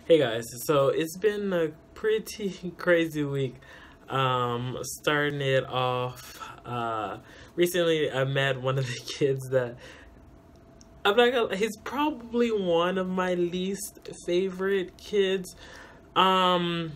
Hey guys, so it's been a pretty crazy week. Starting it off, recently I met one of the kids that he's probably one of my least favorite kids. Um,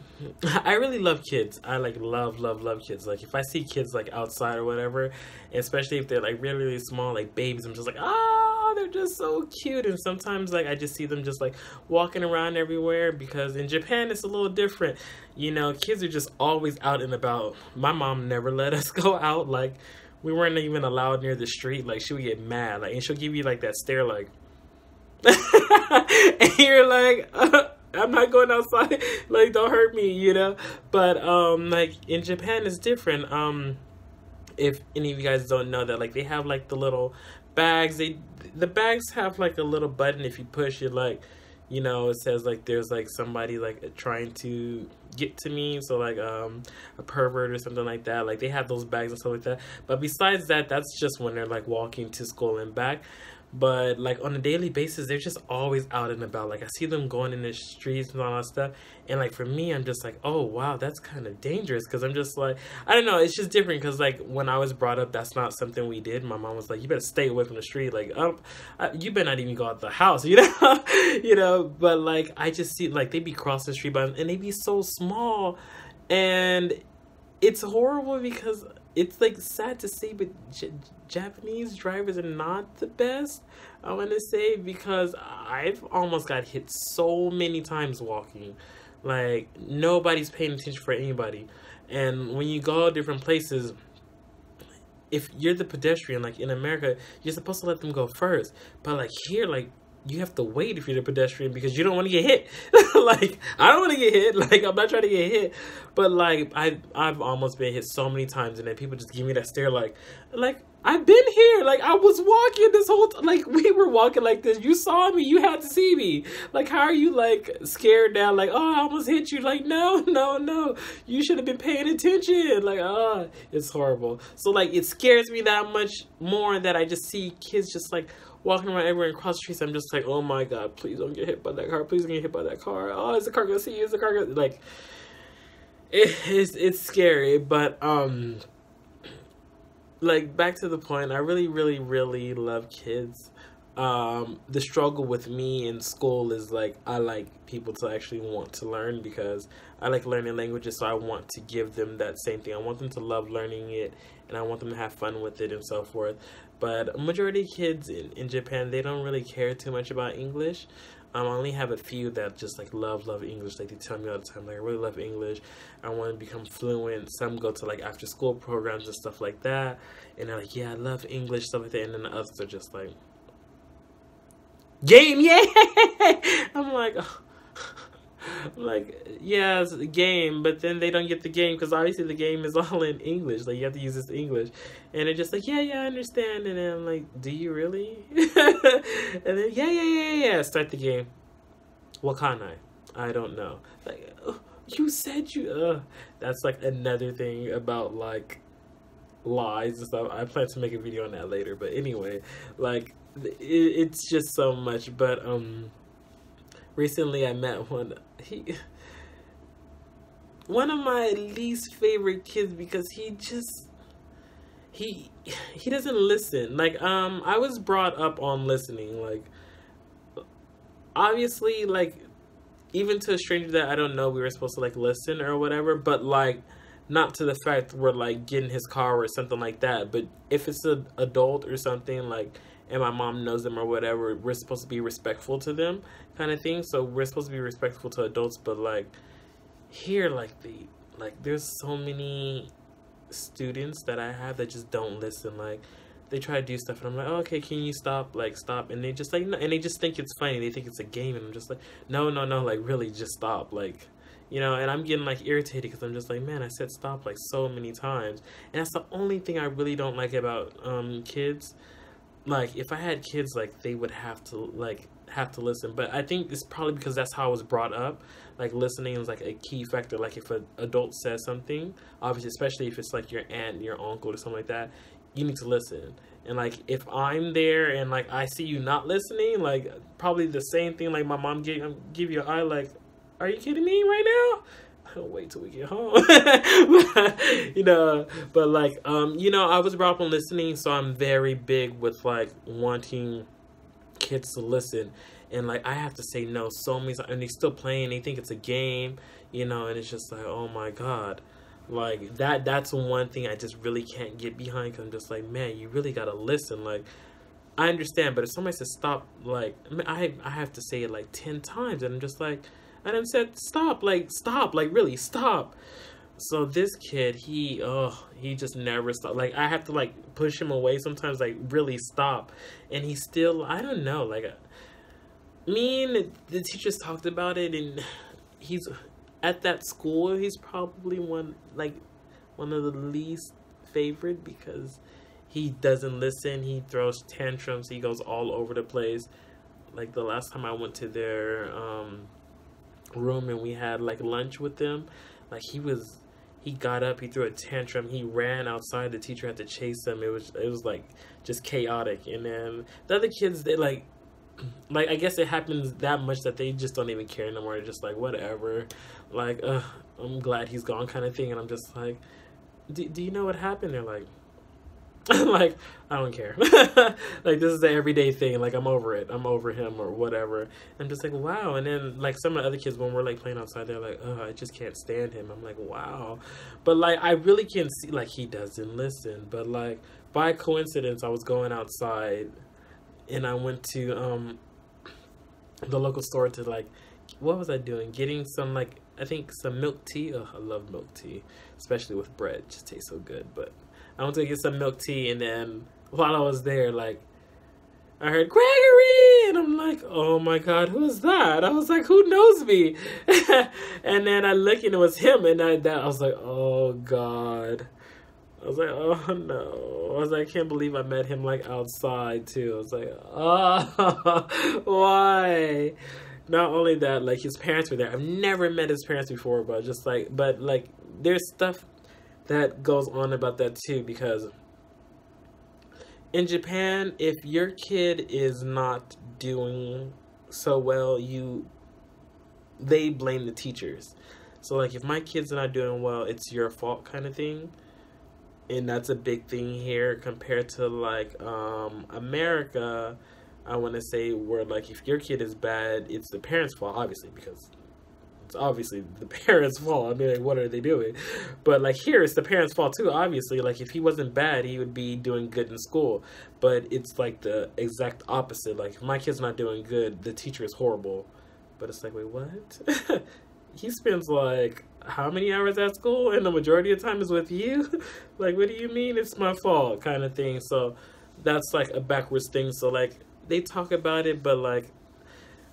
I really love kids. I like love kids. Like if I see kids like outside or whatever, especially if they're like really small, like babies, I'm just like, oh, they're just so cute. And sometimes like I just see them just like walking around everywhere because in Japan it's a little different. You know, kids are just always out and about. My mom never let us go out. Like we weren't even allowed near the street. Like she would get mad. Like and she'll give you like that stare, like, and you're like. I'm not going outside. Like, don't hurt me, you know. But like in Japan, it's different. If any of you guys don't know that, like they have like the little bags. The bags have like a little button. If you push it, like, you know, it says like there's like somebody like trying to get to me. So like a pervert or something like that. Like they have those bags and stuff like that. But besides that, that's just when they're like walking to school and back. But like on a daily basis, they're just always out and about. Like I see them going in the streets and all that stuff. And like for me, I'm just like, oh wow, that's kind of dangerous. Because I'm just like, I don't know, it's just different. Because like when I was brought up, that's not something we did. My mom was like, you better stay away from the street. Like, you better not even go out the house, you know, you know. But like I just see like they be crossing the street, and they be so small, and it's horrible because it's like sad to say, but Japanese drivers are not the best, I want to say, because I've almost got hit so many times walking. Like nobody's paying attention for anybody. And when you go different places, if you're the pedestrian, like in America, you're supposed to let them go first. But like here, like you have to wait if you're the pedestrian because you don't want to get hit. Like I don't want to get hit. Like I'm not trying to get hit, but like I've almost been hit so many times, and then people just give me that stare, like I've been here. Like I was walking this whole like we were walking like this. You saw me. You had to see me. Like how are you like scared now? Like oh I almost hit you. Like no. You should have been paying attention. Like it's horrible. So like it scares me that much more that I just see kids just like walking around everywhere and cross the streets. I'm just like, oh my god, please don't get hit by that car. Please don't get hit by that car. Oh, is the car gonna see you? Is the car gonna like? It's scary, but like back to the point. I really love kids. The struggle with me in school is like I like people to actually want to learn because I like learning languages, so I want to give them that same thing. I want them to love learning it, and I want them to have fun with it and so forth. But a majority of kids in Japan, they don't really care too much about English. I only have a few that just like love English. Like they tell me all the time, like I really love English. I want to become fluent. Some go to like after school programs and stuff like that, and they're like, yeah, I love English, stuff like that. And then the others are just like, game, yeah. I'm like, oh. I'm like, yeah, it's a game, but then they don't get the game because obviously the game is all in English. Like you have to use this English, and they're just like, yeah, I understand. And then I'm like, do you really? And then yeah. Start the game. What can I don't know. Like you said you. That's like another thing about like lies and stuff. I plan to make a video on that later, but anyway, like it's just so much. But recently I met one of my least favorite kids because he doesn't listen. Like I was brought up on listening. Like obviously like even to a stranger that I don't know we were supposed to like listen or whatever, but like not to the fact we're like getting his car or something like that. But if it's an adult or something like and my mom knows them or whatever, we're supposed to be respectful to them kind of thing. So we're supposed to be respectful to adults, but like here there's so many students that I have that just don't listen. Like they try to do stuff and I'm like, oh, okay, can you stop, like stop, and they just like no, and they just think it's funny, they think it's a game, and I'm just like no, like really just stop, like, you know. And I'm getting like irritated because I'm just like, man, I said stop like so many times. And that's the only thing I really don't like about kids. Like if I had kids, like they would have to listen. But I think it's probably because that's how I was brought up. Like listening is like a key factor. Like if an adult says something, obviously, especially if it's like your aunt, your uncle, or something like that, you need to listen. And like if I'm there and like I see you not listening, like probably the same thing. Like my mom give you an eye, like are you kidding me right now? I'll wait till we get home. But like, I was brought up on listening, so I'm very big with like wanting kids to listen. And like, I have to say no so many times, and they still playing, they think it's a game, and it's just like, oh my God. Like that's one thing I just really can't get behind, because I'm just like, man, you really gotta listen. Like, I understand, but if somebody says stop, like, I have to say it like 10 times, and I'm just like, I done said stop, like really stop. So this kid, he just never stopped. Like, I have to like push him away sometimes, like, really stop. And he still, I don't know, like, me and the teachers talked about it, and he's at that school, he's probably one of the least favorite, because he doesn't listen, he throws tantrums, he goes all over the place. Like, the last time I went to their room and we had like lunch with them, like, he got up, he threw a tantrum, he ran outside, the teacher had to chase him. It was like just chaotic. And then the other kids, they like I guess it happens that much that they just don't even care anymore. They're just like, whatever, like, I'm glad he's gone, kind of thing. And I'm just like, do you know what happened? They're like, like, I don't care. Like, this is the everyday thing. Like, I'm over it. I'm over him or whatever. I'm just like, wow. And then like some of the other kids, when we're like playing outside, they're like, I just can't stand him. I'm like, wow. But like, I really can see, like, he doesn't listen. But like, by coincidence, I was going outside and I went to the local store to like, what was I doing? Getting some, like, I think some milk tea. I love milk tea, especially with bread. It just tastes so good. But I went to get some milk tea, and then while I was there, like, I heard Gregory, and I'm like, oh my God, who's that? I was like, who knows me? And then I look, and it was him, and I was like, oh God. I was like, oh no. I was like, I can't believe I met him like outside too. I was like, oh, why? Not only that, like, his parents were there. I've never met his parents before, but there's stuff that goes on about that too, because in Japan, if your kid is not doing so well, they blame the teachers. So like, if my kid's not doing well, it's your fault, kind of thing. And that's a big thing here compared to like America. I want to say, where like, if your kid is bad, it's the parents' fault, obviously, because it's obviously the parents' fault. I mean, like, what are they doing? But like, here, it's the parents' fault too, obviously. Like, if he wasn't bad, he would be doing good in school. But it's like the exact opposite. Like, if my kid's not doing good, the teacher is horrible. But it's like, wait, what? He spends like how many hours at school, and the majority of the time is with you? Like, what do you mean it's my fault, kind of thing? So that's like a backwards thing. So like, they talk about it, but like,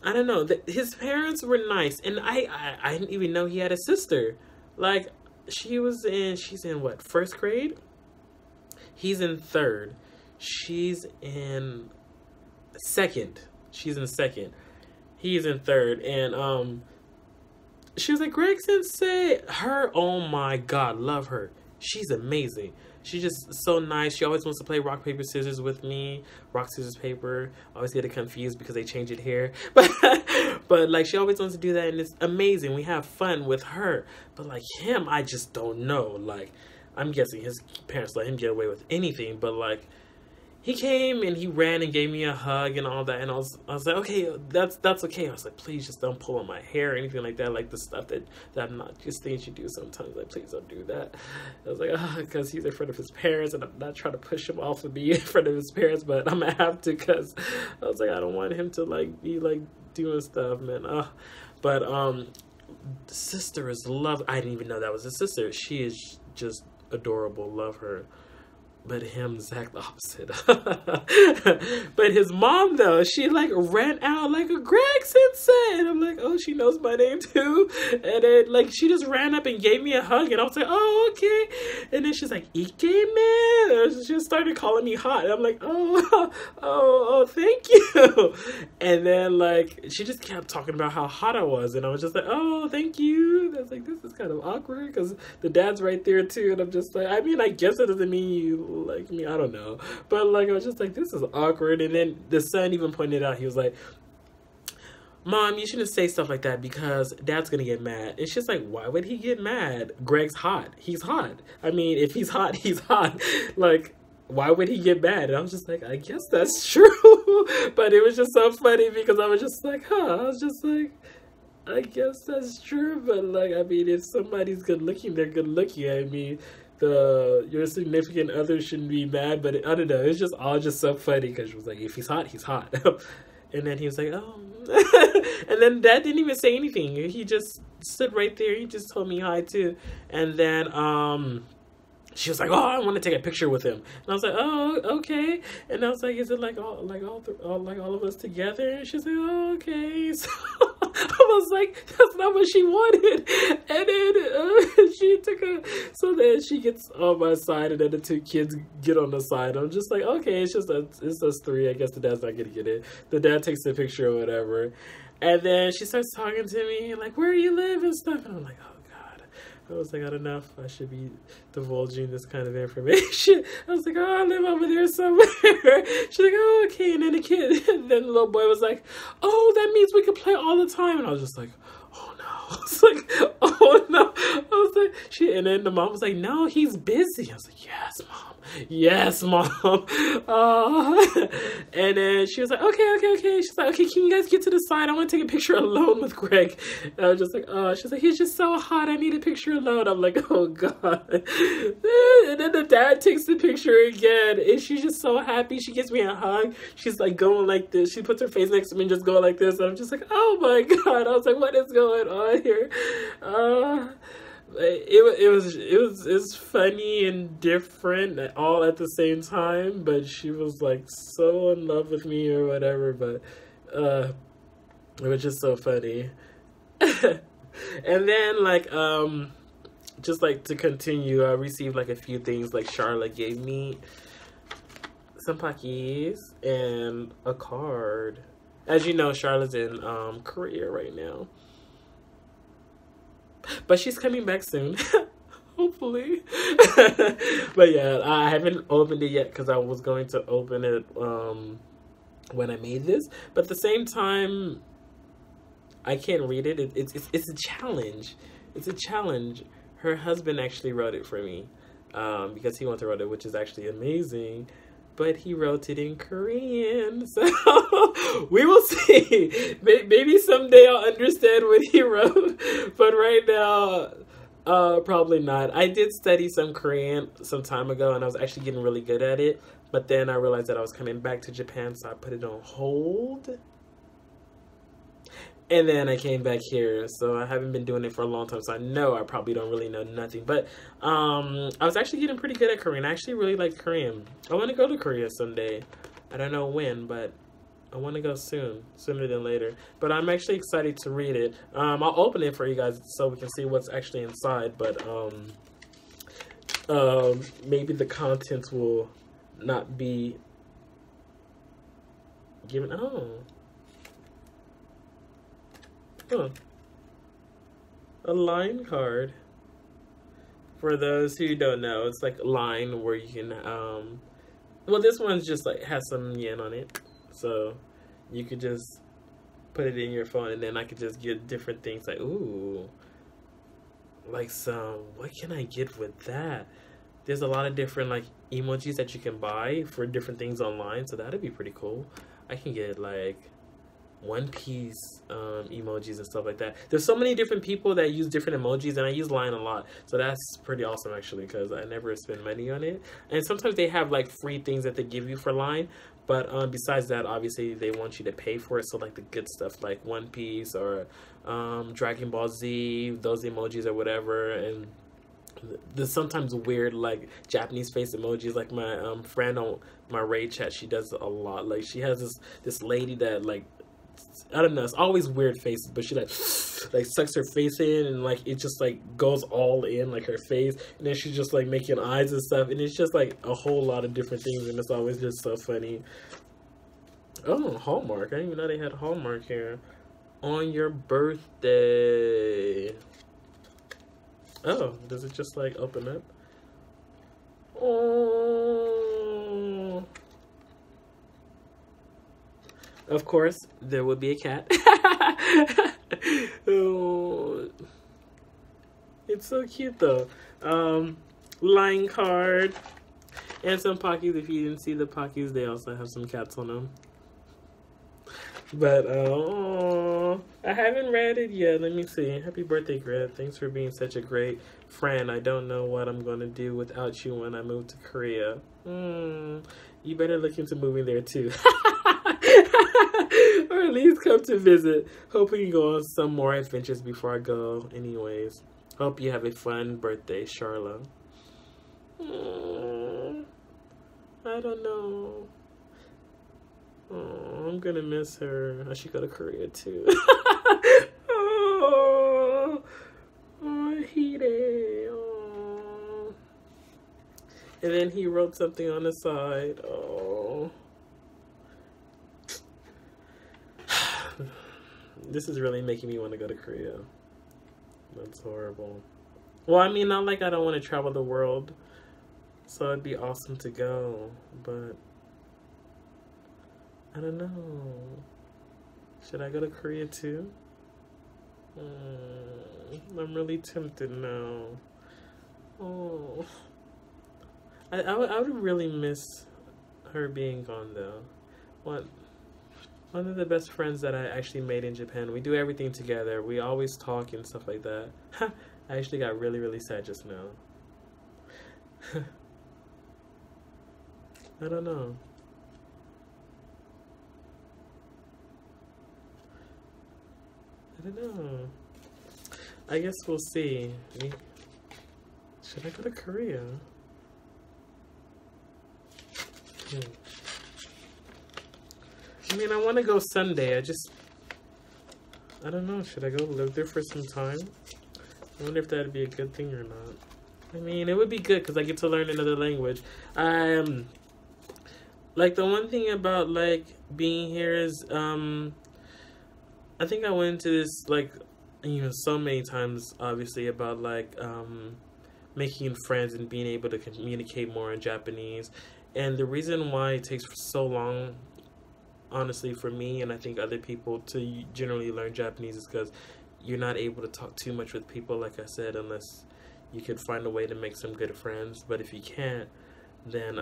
I don't know. His parents were nice, and I didn't even know he had a sister. Like, she's in what, first grade? He's in third. She's in second. He's in third, and she was like, Greg Sensei, oh my God, love her. She's amazing. She's just so nice. She always wants to play rock, paper, scissors with me. Rock, scissors, paper. I always get it confused because they change it here. But like, she always wants to do that, and it's amazing. We have fun with her. But like him, I just don't know. Like, I'm guessing his parents let him get away with anything. But like, he came and he ran and gave me a hug and all that, and I was like, okay, that's okay. I was like, please just don't pull on my hair or anything like that, like the stuff that I'm not just things you do sometimes. Like, please don't do that. I was like, because he's in front of his parents, and I'm not trying to push him off of me in front of his parents, but I'm gonna have to, because I was like, I don't want him to like be like doing stuff, man. But the sister is love. I didn't even know that was his sister. She is just adorable. Love her. But him, exact opposite. But his mom, though, she like ran out like a Greg Sensei, and I'm like, oh, she knows my name too. And then like, she just ran up and gave me a hug, and I was like, oh, okay. And then she's like, Ike man, and she just started calling me hot, and I'm like, oh, thank you. And then like, she just kept talking about how hot I was, and I was just like, oh, thank you. And I was like, this is kind of awkward because the dad's right there too, and I'm just like, I mean, I guess it doesn't mean you like me, I don't know, but like, I was just like, this is awkward. And then the son even pointed out, he was like, Mom, you shouldn't say stuff like that because Dad's gonna get mad. It's just like, why would he get mad? Greg's hot. He's hot. I mean, if he's hot, he's hot. Like, why would he get mad? And I was just like, I guess that's true. But it was just so funny because I was just like, huh. I was just like, I guess that's true. But like, I mean, if somebody's good looking, they're good looking. I mean, your significant other shouldn't be mad. But I don't know. It's just all just so funny because she was like, if he's hot, he's hot. And then he was like, oh. And then Dad didn't even say anything. He just stood right there. He just told me hi too. And then she was like, oh, I want to take a picture with him. And I was like, oh, okay. And I was like, is it like all of us together? And she's like, oh, okay. So I was like, that's not what she wanted. And then she took so then she gets on my side, and then the two kids get on the side. I'm just like, okay, it's us three. I guess the dad's not gonna get it. The dad takes the picture or whatever. And then she starts talking to me, like, where do you live and stuff. And I'm like, oh. I was like, I don't know if I should be divulging this kind of information. I was like, oh, I live over there somewhere. She's like, oh, okay. And then then the little boy was like, oh, that means we can play all the time. And I was just like, oh no. I was like, oh no. I was like, and then the mom was like, no, he's busy. I was like, yes, mom. Yes, mom. And then she was like, okay. She's like, okay, can you guys get to the side? I want to take a picture alone with Greg. And I was just like, oh, she's like, he's just so hot. I need a picture alone. I'm like, oh God. And then the dad takes the picture again. And she's just so happy. She gives me a hug. She's like going like this. She puts her face next to me and just going like this. And I'm just like, oh my God. I was like, what is going on here? It was funny and different all at the same time, but she was like so in love with me or whatever, but it was just so funny. And then like just like to continue, I received like a few things. Like Sharla gave me some pakis and a card. As you know, Sharla's in Korea right now. But she's coming back soon. Hopefully. But yeah, I haven't opened it yet because I was going to open it when I made this. But at the same time, I can't read it. It's a challenge. It's a challenge. Her husband actually wrote it for me because he wanted to write it, which is actually amazing. But he wrote it in Korean, so we will see. Maybe someday I'll understand what he wrote, but right now, probably not. I did study some Korean some time ago, and I was actually getting really good at it, but then I realized that I was coming back to Japan, so I put it on hold. And then I came back here, so I haven't been doing it for a long time, so I know I probably don't really know nothing. But I was actually getting pretty good at Korean. I actually really like Korean. I want to go to Korea someday. I don't know when, but I want to go soon, sooner than later. But I'm actually excited to read it. I'll open it for you guys so we can see what's actually inside. But maybe the contents will not be given. A line card. For those who don't know, it's like a line where you can well, this one's just like has some yen on it, so you could just put it in your phone, and then I could just get different things like, ooh, like some, what can I get with that? There's a lot of different like emojis that you can buy for different things online, so that'd be pretty cool. I can get like One Piece emojis and stuff like that. There's so many different people that use different emojis, and I use Line a lot, so that's pretty awesome actually, because I never spend money on it. And sometimes they have like free things that they give you for Line, but besides that, obviously they want you to pay for it. So like the good stuff like One Piece or Dragon Ball Z, those emojis or whatever. And there's sometimes weird like Japanese face emojis. Like my friend on my raid chat, she does a lot. Like she has this lady that like, I don't know, it's always weird faces, but she like sucks her face in, and like it just like goes all in like her face, and then she's just like making eyes and stuff, and it's just like a whole lot of different things, and it's always just so funny. Oh, Hallmark. I didn't even know they had Hallmark here. On your birthday. Oh, does it just like open up? Oh. Of course, there would be a cat. Oh, it's so cute though. Line card and some Pockies. If you didn't see the Pockies, they also have some cats on them. But I haven't read it yet. Let me see. Happy birthday, Greg. Thanks for being such a great friend. I don't know what I'm going to do without you when I move to Korea. You better look into moving there too. Or at least come to visit. Hope we can go on some more adventures before I go. Anyways, hope you have a fun birthday, Sharla. I don't know. Oh, I'm gonna miss her. I should go to Korea too. Oh, Hide. Oh. And then he wrote something on the side. Oh. This is really making me want to go to Korea. That's horrible. Well, I mean, not like I don't want to travel the world. So it'd be awesome to go. But I don't know. Should I go to Korea too? I'm really tempted now. Oh. I would really miss her being gone though. One of the best friends that I actually made in Japan. We do everything together. We always talk and stuff like that. I actually got really, really sad just now. I don't know. I don't know. I guess we'll see. Should I go to Korea? I mean, I want to go Sunday. I don't know. Should I go live there for some time? I wonder if that'd be a good thing or not. I mean, it would be good because I get to learn another language. Like, the one thing about, like, being here is, I think I went into this, like, you know, so many times, obviously, about, like, making friends and being able to communicate more in Japanese. And the reason why it takes so long, honestly, for me and I think other people to generally learn Japanese is because you're not able to talk too much with people, like I said, unless you can find a way to make some good friends. But if you can't, then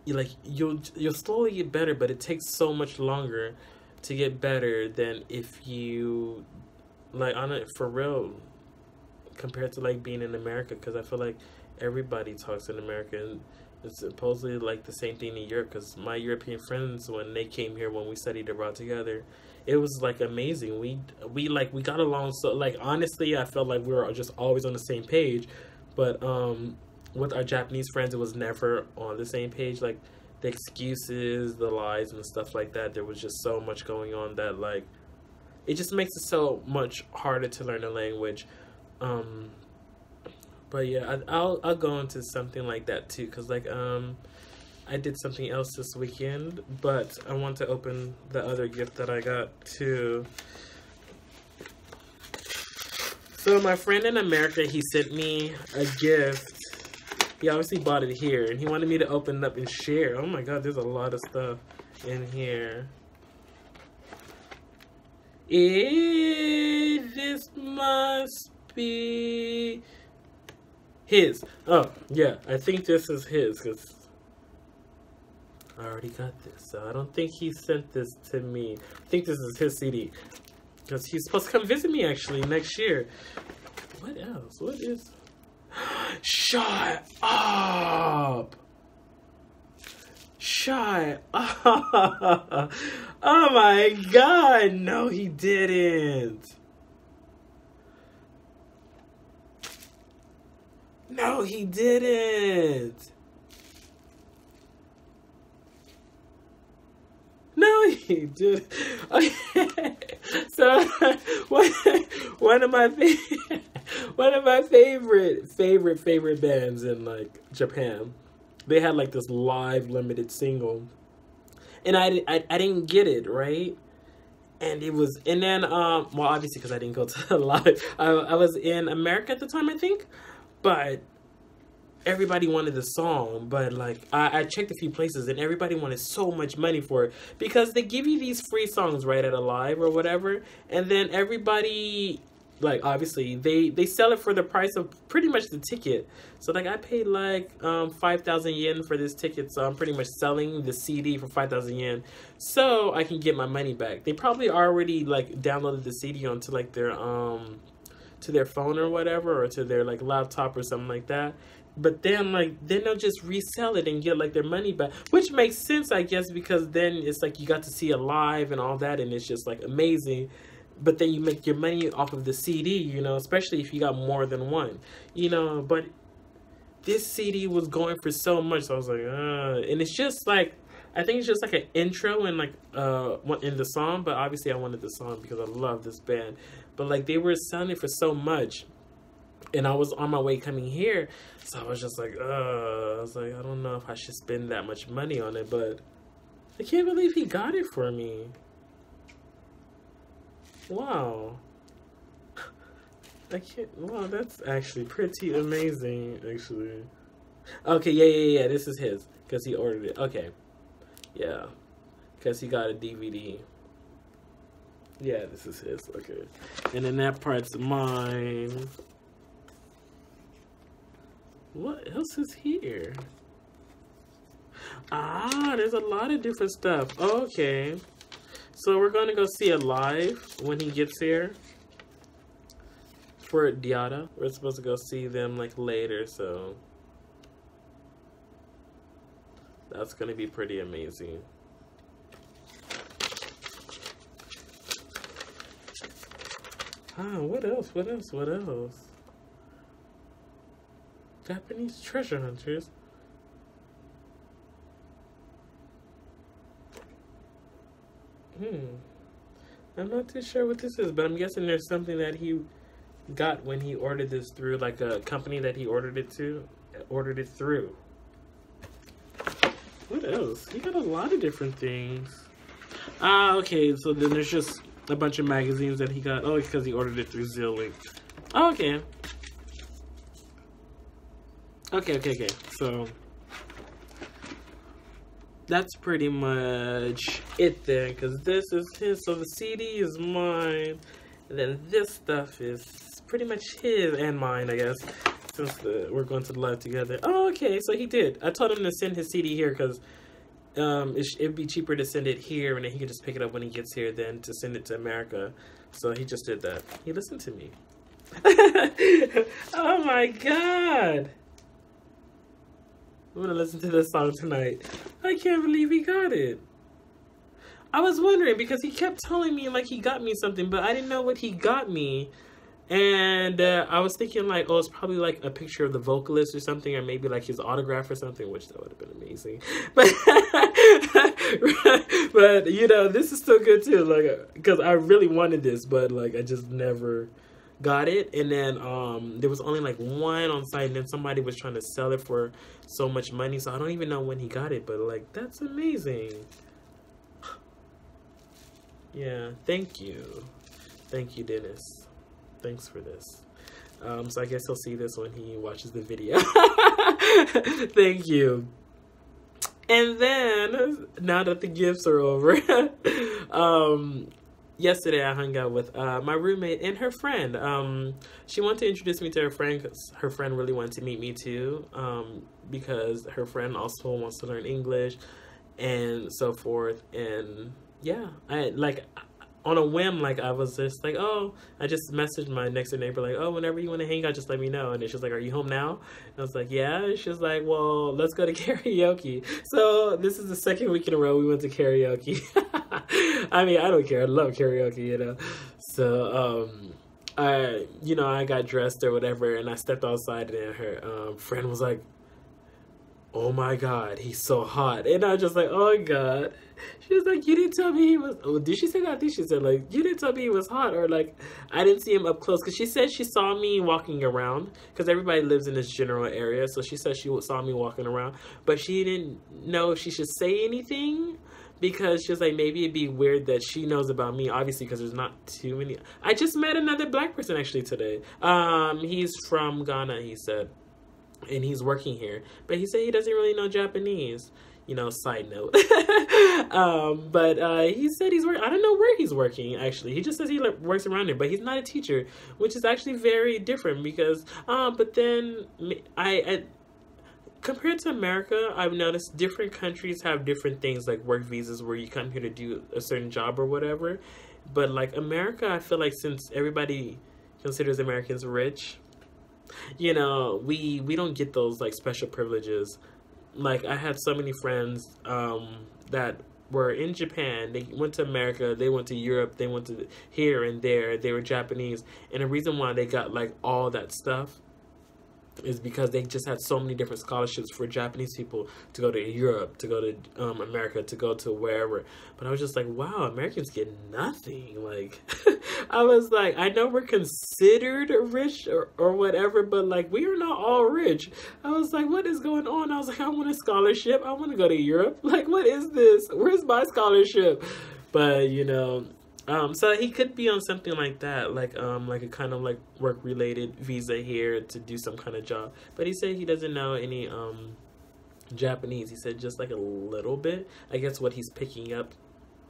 you'll slowly get better, but it takes so much longer to get better than if you, like, on it for real, compared to like being in America, because I feel like everybody talks in America, and it's supposedly like the same thing in Europe, because my European friends, when they came here, when we studied abroad together, it was like amazing. We got along so, like, honestly, I felt like we were just always on the same page. But with our Japanese friends, it was never on the same page. Like, the excuses, the lies, and stuff like that, there was just so much going on that, like, it just makes it so much harder to learn a language. But yeah, I'll go into something like that too, because, like, I did something else this weekend, but I want to open the other gift that I got too. So my friend in America, he sent me a gift. He obviously bought it here, and he wanted me to open it up and share. Oh my god, there's a lot of stuff in here. This must be his. Oh, yeah, I think this is his, because I already got this. So I don't think he sent this to me. I think this is his CD, because he's supposed to come visit me, actually, next year. What else? What is... Shut up! Shut up! Oh my god! No, he didn't! No, he didn't! No, he did. Okay. So one of my favorite bands in, like, Japan, they had like this live limited single, and I didn't get it, right? And it was, and then well, obviously because I didn't go to the live, I was in America at the time, I think, but everybody wanted the song, but like I checked a few places and everybody wanted so much money for it because they give you these free songs right at a live or whatever, and then everybody, like, obviously they sell it for the price of pretty much the ticket. So like I paid like 5,000 yen for this ticket, so I'm pretty much selling the CD for 5,000 yen so I can get my money back. They probably already like downloaded the CD onto like their to their phone or whatever, or to their like laptop or something like that. But then like then they'll just resell it and get like their money back, which makes sense, I guess, because then it's like you got to see it live and all that, and it's just like amazing. But then you make your money off of the CD, you know, especially if you got more than one, you know. But this CD was going for so much, so I was like, and it's just like, I think it's just like an intro and like in the song, but obviously I wanted the song because I love this band. But like they were selling it for so much, and I was on my way coming here, so I was just like, I was like, I don't know if I should spend that much money on it, but I can't believe he got it for me. Wow. I can't, wow, that's actually pretty amazing, actually. Okay, yeah, this is his, because he ordered it. Okay, yeah, because he got a DVD. Yeah, this is his, okay. And then that part's mine. What else is here? Ah, there's a lot of different stuff. Okay. So we're going to go see it live when he gets here. For Diata. We're supposed to go see them like later, so that's going to be pretty amazing. What else? Japanese treasure hunters. I'm not too sure what this is, but I'm guessing there's something that he got when he ordered this through like a company that he ordered it through. What else? He got a lot of different things. Okay, so then there's just a bunch of magazines that he got. Oh, it's because he ordered it through Zilink. Oh, okay. Okay. So that's pretty much it then, because this is his. So the CD is mine, and then this stuff is pretty much his and mine, I guess, since we're going to the live together. Oh, okay. So he did. I told him to send his CD here because it'd be cheaper to send it here, and then he could just pick it up when he gets here than to send it to America. So he just did that. He listened to me. Oh my god. I'm gonna listen to this song tonight. I can't believe he got it. I was wondering because he kept telling me like he got me something, but I didn't know what he got me. And I was thinking like, oh, it's probably like a picture of the vocalist or something, or maybe like his autograph or something, which that would have been amazing. But but you know, this is still good too, like, because I really wanted this, but like I just never got it. And then there was only like one on site, and then somebody was trying to sell it for so much money, so I don't even know when he got it, but like that's amazing. Yeah, thank you, Dennis. Thanks for this. So I guess he'll see this when he watches the video. Thank you. And then, now that the gifts are over, yesterday I hung out with my roommate and her friend. She wanted to introduce me to her friend because her friend really wanted to meet me too, because her friend also wants to learn English and so forth. And yeah, on a whim, like, I was just like, oh, I just messaged my next door neighbor, like, oh, whenever you want to hang out, just let me know. And then she was like, are you home now? And I was like, yeah. And she was like, well, let's go to karaoke. So this is the second week in a row we went to karaoke. I mean, I don't care. I love karaoke, you know. So, I got dressed or whatever, and I stepped outside, and her friend was like, oh my god, he's so hot. And I was just like, oh my god. She was like, you didn't tell me he was, oh, did she say that? I think she said, like, you didn't tell me he was hot, or like, I didn't see him up close, because she said she saw me walking around, because everybody lives in this general area, so she said she saw me walking around, but she didn't know if she should say anything, because she was like, maybe it'd be weird that she knows about me, obviously, because there's not too many. I just met another black person, actually, today. He's from Ghana, he said. and he's working here, but he said he doesn't really know Japanese. You know, side note. But he said he's working. I don't know where he's working, actually. He just says he works around here, but he's not a teacher, which is actually very different because, but then I compared to America, I've noticed different countries have different things like work visas where you come here to do a certain job or whatever. But like America, I feel like since everybody considers Americans rich, you know, we don't get those like special privileges. Like I had so many friends that were in Japan. They went to America, they went to Europe, they went to here and there. They were Japanese, and the reason why they got like all that stuff is because they just had so many different scholarships for Japanese people to go to Europe, to go to America, to go to wherever. But I was just like, wow, Americans get nothing. Like, I was like, I know we're considered rich or whatever, but like, we are not all rich. I was like, what is going on? I was like, I want a scholarship. I want to go to Europe. Like, what is this? Where's my scholarship? But, you know, so he could be on something like that, like a kind of like work-related visa here to do some kind of job. But he said he doesn't know any Japanese. He said just like a little bit. I guess what he's picking up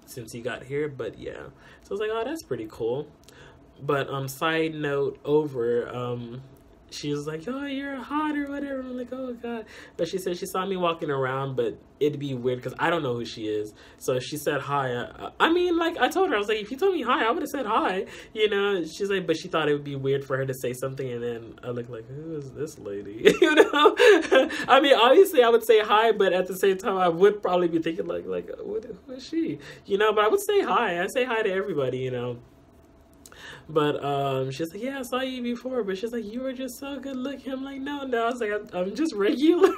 since he got here. But yeah, so I was like, oh, that's pretty cool. But side note over, she was like, oh, you're hot or whatever. I'm like, oh, God. But she said she saw me walking around, but it'd be weird because I don't know who she is. So she said hi. I mean, like, I told her, I was like, if you told me hi, I would have said hi. You know, she's like, but she thought it would be weird for her to say something. And then I look like, who is this lady? You know? I mean, obviously, I would say hi, but at the same time, I would probably be thinking, like who is she? You know, but I would say hi. I say hi to everybody, you know. But she's like, yeah, I saw you before, but she's like, you were just so good looking. I'm like, no. I was like, I'm just regular.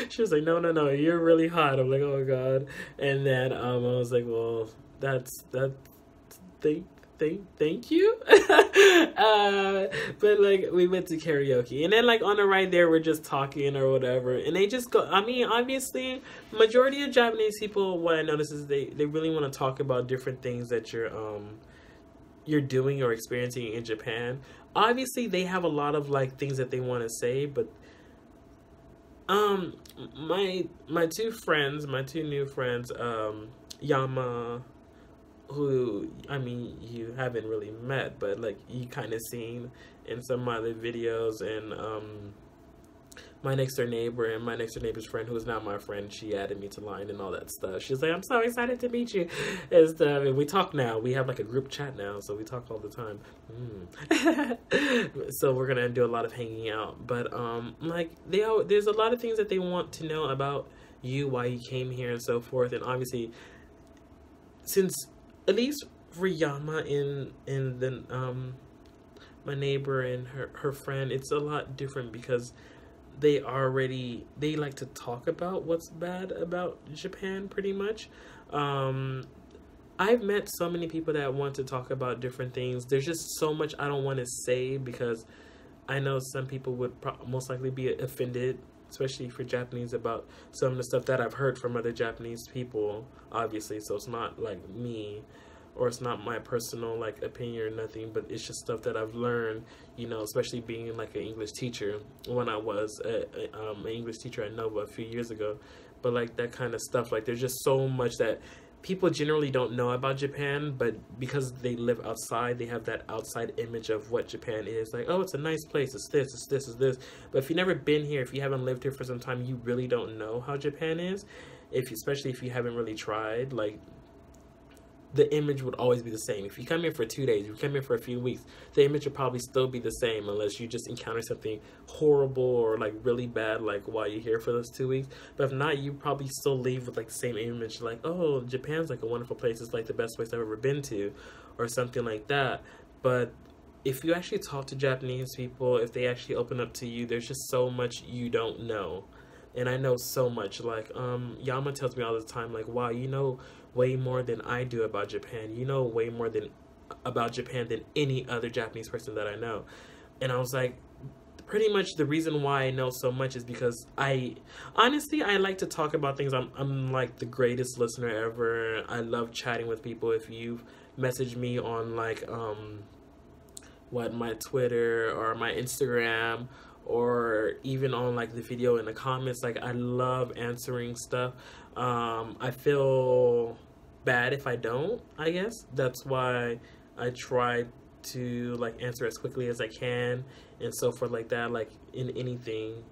She was like, no, you're really hot. I'm like, oh God. And then I was like, well, thank you. But like we went to karaoke, and then like on the ride there we're just talking or whatever, and they just go, I mean, obviously majority of Japanese people, what I notice is they really want to talk about different things that you're doing or experiencing in Japan. Obviously they have a lot of like things that they want to say, but my two new friends, Yama, who, I mean, you haven't really met, but like you kind of seen in some other videos, and my next door neighbor and my next door neighbor's friend, who is now my friend, she added me to Line and all that stuff. She's like, I'm so excited to meet you and stuff. And we talk now. We have like a group chat now, so we talk all the time. So we're gonna do a lot of hanging out. But like there's a lot of things that they want to know about you, why you came here, and so forth. And obviously, since at least for Yama and then my neighbor and her friend, it's a lot different because they like to talk about what's bad about Japan pretty much. I've met so many people that want to talk about different things. There's just so much I don't want to say because I know some people would most likely be offended, especially for Japanese, about some of the stuff that I've heard from other Japanese people, obviously. So it's not like me, or it's not my personal like opinion or nothing, but it's just stuff that I've learned, you know, especially being like an English teacher when I was an English teacher at Nova a few years ago. But like that kind of stuff, like there's just so much that people generally don't know about Japan, but because they live outside, they have that outside image of what Japan is. Like, oh, it's a nice place, it's this, it's this, it's this. But if you've never been here, if you haven't lived here for some time, you really don't know how Japan is. Especially if you haven't really tried, like, the image would always be the same. If you come here for 2 days, if you come here for a few weeks, the image would probably still be the same unless you just encounter something horrible or like really bad like while you're here for those 2 weeks. But if not, you probably still leave with like the same image, like, oh, Japan's like a wonderful place, it's like the best place I've ever been to, or something like that. But if you actually talk to Japanese people, if they actually open up to you, there's just so much you don't know. And I know so much. Like Yama tells me all the time, like, wow, you know way more than I do about Japan. You know way more about Japan than any other Japanese person that I know. And I was like, pretty much the reason why I know so much is because I like to talk about things. I'm like the greatest listener ever. I love chatting with people. If you've messaged me on like what my Twitter or my Instagram, or even on like the video in the comments. Like I love answering stuff. I feel bad if I don't, I guess. That's why I try to like answer as quickly as I can and so forth like that, like in anything.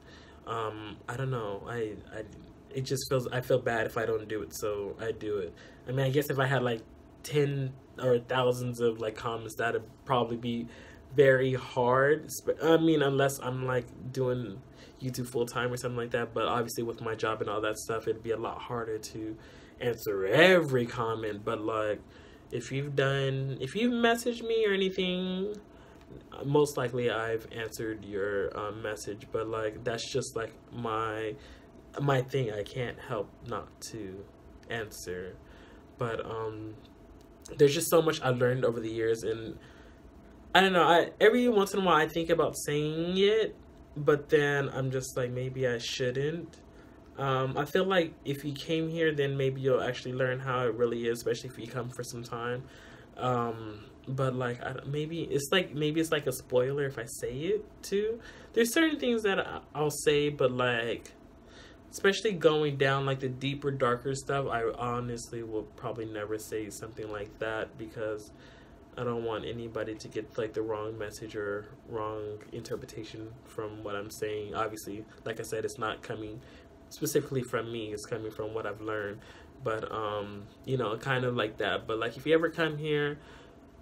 I don't know. It just feels, I feel bad if I don't do it, so I do it. I mean, I guess if I had like 10 or thousands of like comments, that'd probably be very hard. I mean, unless I'm like doing YouTube full time or something like that. But obviously, with my job and all that stuff, it'd be a lot harder to answer every comment. But like, if you've messaged me or anything, most likely I've answered your message. But like, that's just like my thing. I can't help not to answer. But there's just so much I learned over the years, and I don't know. Every once in a while I think about saying it, but then I'm just like, maybe I shouldn't. I feel like if you came here, then maybe you'll actually learn how it really is, especially if you come for some time. But like, maybe it's like a spoiler if I say it too. There's certain things that I'll say, but like, especially going down like the deeper, darker stuff, I honestly will probably never say something like that, because I don't want anybody to get like the wrong message or wrong interpretation from what I'm saying. Obviously, like I said, it's not coming specifically from me, it's coming from what I've learned. But you know, kind of like that. But like, if you ever come here,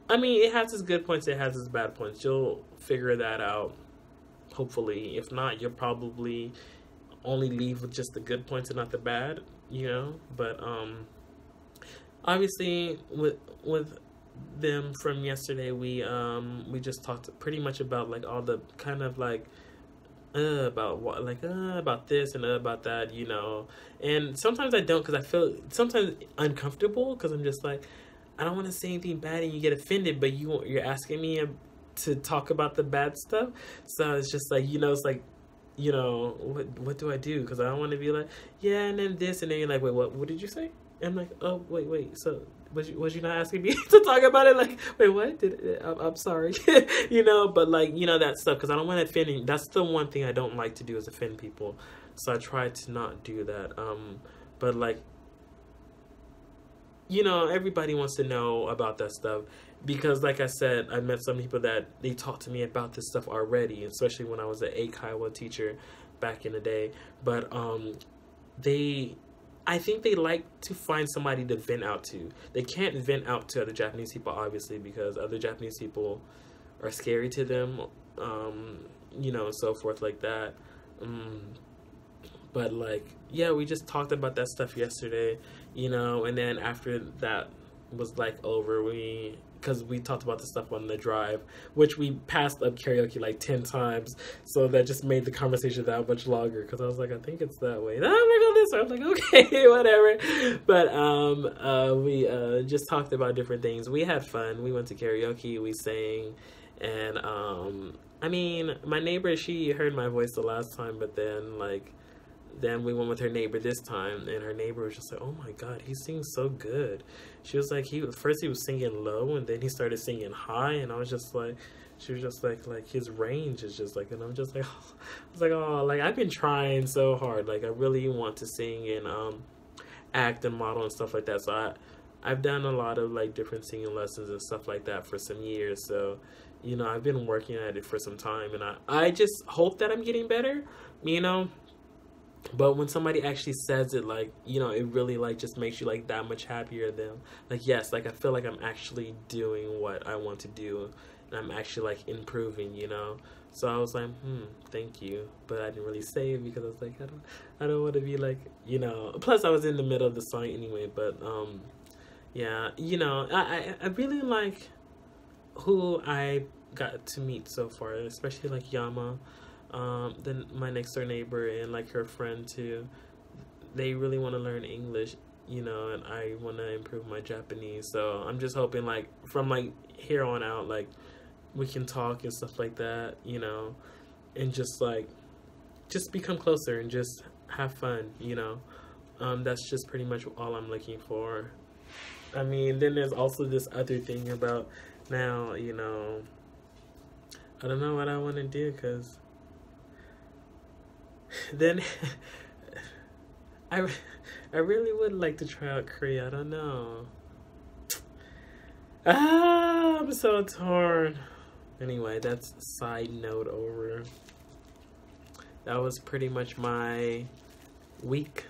I mean, it has its good points, it has its bad points. You'll figure that out, hopefully. If not, you'll probably only leave with just the good points and not the bad, you know. But obviously with them from yesterday, we just talked pretty much about like all the kind of like about what, like about this and about that, you know. And sometimes I don't, because I feel sometimes uncomfortable, because I'm just like, I don't want to say anything bad and you get offended, but you're asking me to talk about the bad stuff. So it's just like, you know, it's like, you know, what do I do? Because I don't want to be like, yeah, and then this, and then you're like, wait, what did you say? And I'm like, oh, wait, so was you not asking me to talk about it? Like, wait, what? I'm sorry. You know, but like, you know, that stuff, because I don't want to offend. That's the one thing I don't like to do, is offend people. So I try to not do that. But like, you know, everybody wants to know about that stuff, because like I said, I met some people that they talked to me about this stuff already, especially when I was an Kiowa teacher back in the day. But I think they like to find somebody to vent out to. They can't vent out to other Japanese people, obviously, because other Japanese people are scary to them, you know, and so forth like that. But like, yeah, we just talked about that stuff yesterday, you know. And then after that was like over, because we talked about the stuff on the drive, which we passed up karaoke like 10 times, so that just made the conversation that much longer, because I was like, I think it's that way. No, we're going this way. I'm like, okay, whatever. But we just talked about different things. We had fun. We went to karaoke, we sang, and I mean, my neighbor, she heard my voice the last time, but then we went with her neighbor this time, and her neighbor was just like, oh my god, he sings so good. She was like, first he was singing low, and then he started singing high, and I was just like, she was just like his range is just like, and I'm just like, oh. I was like, oh, like, I've been trying so hard, like, I really want to sing and act and model and stuff like that. So I've done a lot of like different singing lessons and stuff like that for some years. So, you know, I've been working at it for some time, and I just hope that I'm getting better, you know. But when somebody actually says it, like, you know, it really like just makes you like that much happier than like, yes, like I feel like I'm actually doing what I want to do, and I'm actually like improving, you know. So I was like, thank you, but I didn't really say it because I was like, I don't want to be like, you know. Plus I was in the middle of the song anyway. But yeah, you know, I really like who I got to meet so far, especially like Yama. Then my next door neighbor and like her friend too, they really want to learn English, you know, and I want to improve my Japanese. So I'm just hoping like from like here on out, like we can talk and stuff like that, you know, and just become closer and just have fun, you know. That's just pretty much all I'm looking for. I mean, then there's also this other thing about now, you know, I don't know what I want to do, because then I, I really would like to try out Korea. I don't know. I'm so torn. Anyway, that's a side note over. That was pretty much my week.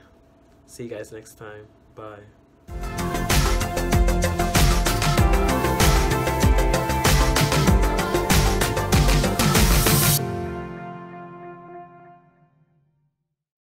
See you guys next time. Bye.